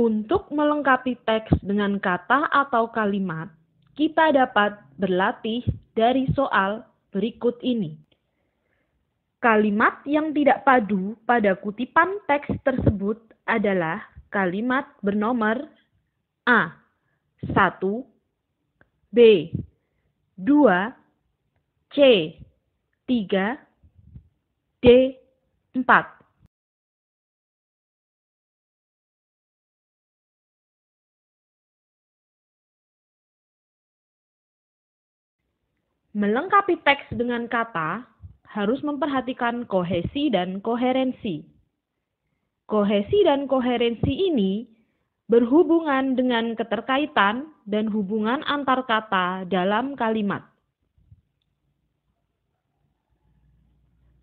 Untuk melengkapi teks dengan kata atau kalimat, kita dapat berlatih dari soal berikut ini. Kalimat yang tidak padu pada kutipan teks tersebut adalah kalimat bernomor A. 1, B. 2, C. 3, D. 4. Melengkapi teks dengan kata harus memperhatikan kohesi dan koherensi. Kohesi dan koherensi ini berhubungan dengan keterkaitan dan hubungan antar kata dalam kalimat.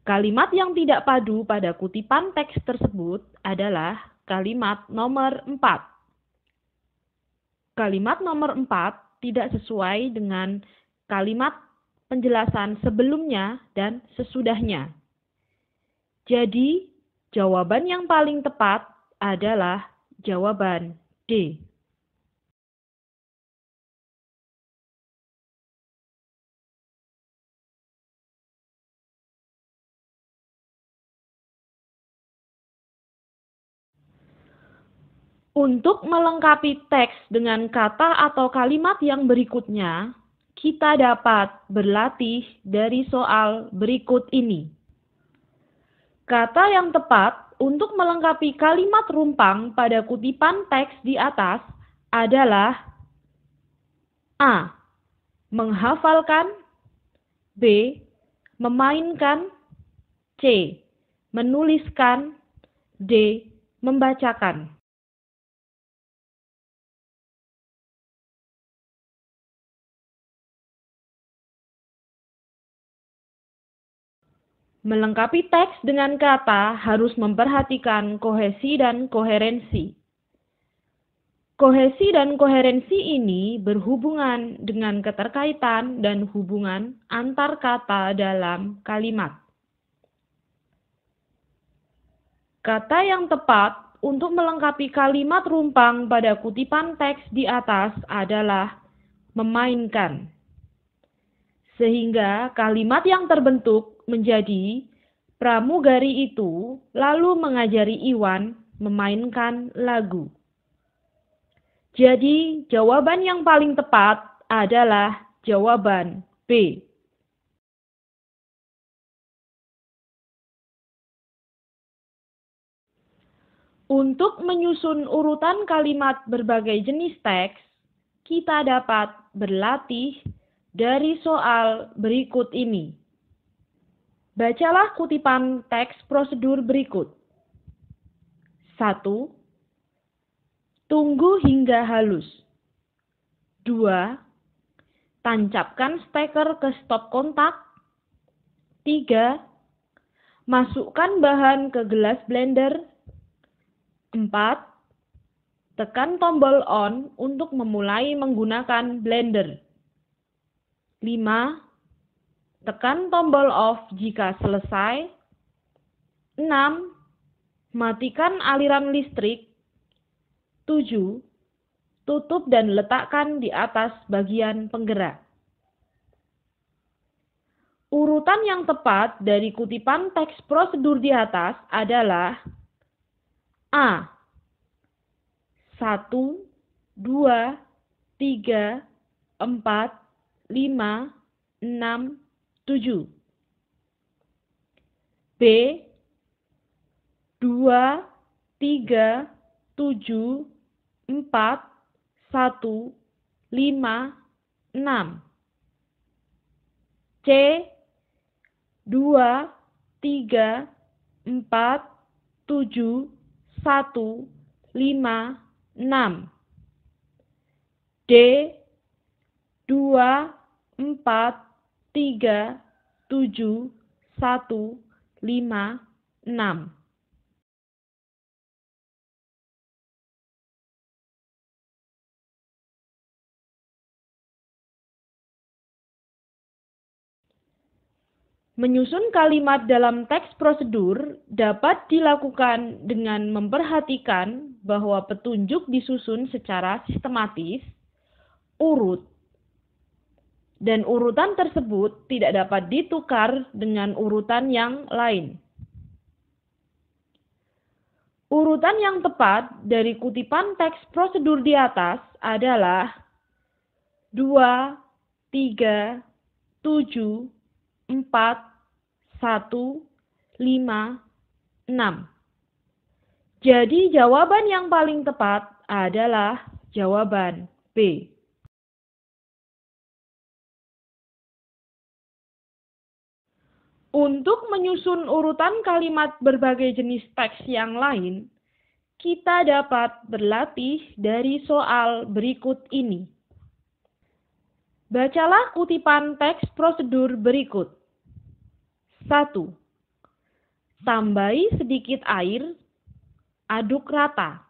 Kalimat yang tidak padu pada kutipan teks tersebut adalah kalimat nomor 4. Kalimat nomor 4 tidak sesuai dengan kalimat penjelasan sebelumnya dan sesudahnya. Jadi, jawaban yang paling tepat adalah jawaban D. Untuk melengkapi teks dengan kata atau kalimat yang berikutnya, kita dapat berlatih dari soal berikut ini. Kata yang tepat untuk melengkapi kalimat rumpang pada kutipan teks di atas adalah A. Menghafalkan, B. Memainkan, C. Menuliskan, D. Membacakan. Melengkapi teks dengan kata harus memperhatikan kohesi dan koherensi. Kohesi dan koherensi ini berhubungan dengan keterkaitan dan hubungan antar kata dalam kalimat. Kata yang tepat untuk melengkapi kalimat rumpang pada kutipan teks di atas adalah memainkan. Sehingga kalimat yang terbentuk menjadi pramugari itu lalu mengajari Iwan memainkan lagu. Jadi jawaban yang paling tepat adalah jawaban B. Untuk menyusun urutan kalimat berbagai jenis teks, kita dapat berlatih dari soal berikut ini. Bacalah kutipan teks prosedur berikut. 1. Tunggu hingga halus. 2. Tancapkan steker ke stop kontak. 3. Masukkan bahan ke gelas blender. 4. Tekan tombol on untuk memulai menggunakan blender. 5. Tekan tombol off jika selesai. 6. Matikan aliran listrik. 7. Tutup dan letakkan di atas bagian penggerak. Urutan yang tepat dari kutipan teks prosedur di atas adalah A. 1, 2, 3, 4, 5, 6, 7. B. 2, 3, 7, 4, 1, 5, 6. C. 2, 3, 4, 7, 1, 5, 6. D. 2, 4, 3, 7, 1, 5, 6. Menyusun kalimat dalam teks prosedur dapat dilakukan dengan memperhatikan bahwa petunjuk disusun secara sistematis, urut, dan urutan tersebut tidak dapat ditukar dengan urutan yang lain. Urutan yang tepat dari kutipan teks prosedur di atas adalah 2, 3, 7, 4, 1, 5, 6. Jadi jawaban yang paling tepat adalah jawaban B. Untuk menyusun urutan kalimat berbagai jenis teks yang lain, kita dapat berlatih dari soal berikut ini. Bacalah kutipan teks prosedur berikut. 1. Tambahi sedikit air, aduk rata.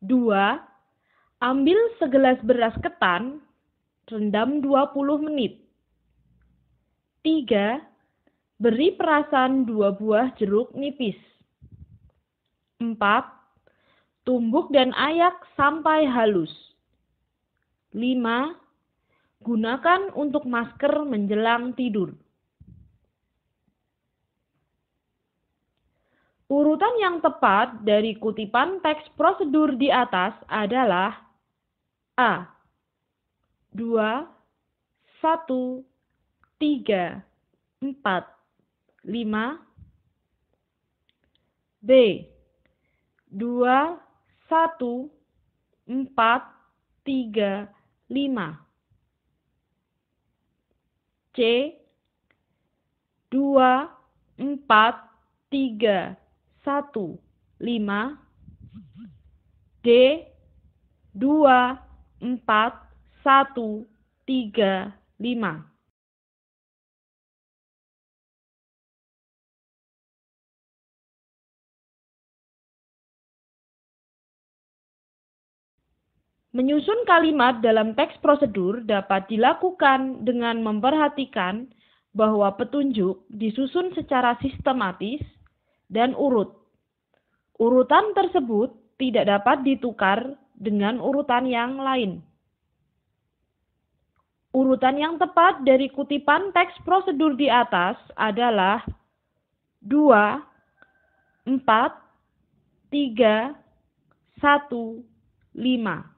2. Ambil segelas beras ketan, rendam 20 menit. 3. Beri perasan 2 buah jeruk nipis. 4. Tumbuk dan ayak sampai halus. 5. Gunakan untuk masker menjelang tidur. Urutan yang tepat dari kutipan teks prosedur di atas adalah A. 2, 1, 3, 4, 5. B. 2, 1, 4, 3, 5. C. 2, 4, 3, 1, 5. D. 2, 4, 1, 3, 5. Menyusun kalimat dalam teks prosedur dapat dilakukan dengan memperhatikan bahwa petunjuk disusun secara sistematis dan urut. Urutan tersebut tidak dapat ditukar dengan urutan yang lain. Urutan yang tepat dari kutipan teks prosedur di atas adalah 2, 4, 3, 1, 5.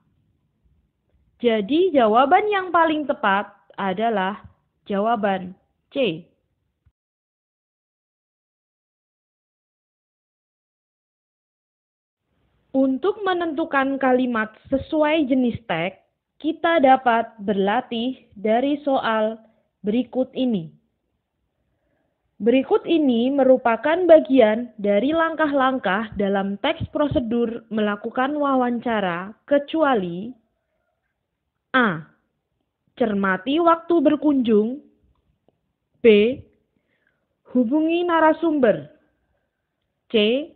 Jadi jawaban yang paling tepat adalah jawaban C. Untuk menentukan kalimat sesuai jenis teks, kita dapat berlatih dari soal berikut ini. Berikut ini merupakan bagian dari langkah-langkah dalam teks prosedur melakukan wawancara, kecuali A. Cermati waktu berkunjung. B. Hubungi narasumber. C.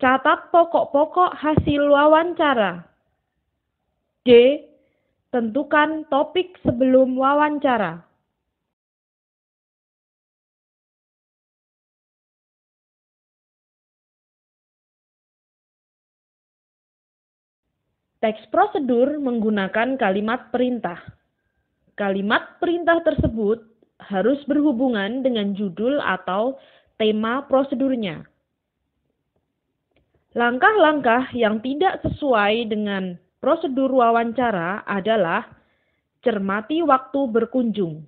Catat pokok-pokok hasil wawancara. D. Tentukan topik sebelum wawancara. Teks prosedur menggunakan kalimat perintah. Kalimat perintah tersebut harus berhubungan dengan judul atau tema prosedurnya. Langkah-langkah yang tidak sesuai dengan prosedur wawancara adalah cermati waktu berkunjung.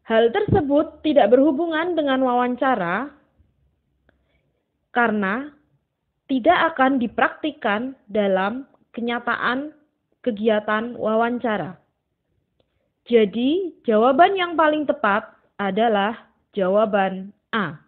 Hal tersebut tidak berhubungan dengan wawancara karena tidak akan dipraktikkan dalam kenyataan kegiatan wawancara. Jadi, jawaban yang paling tepat adalah jawaban A.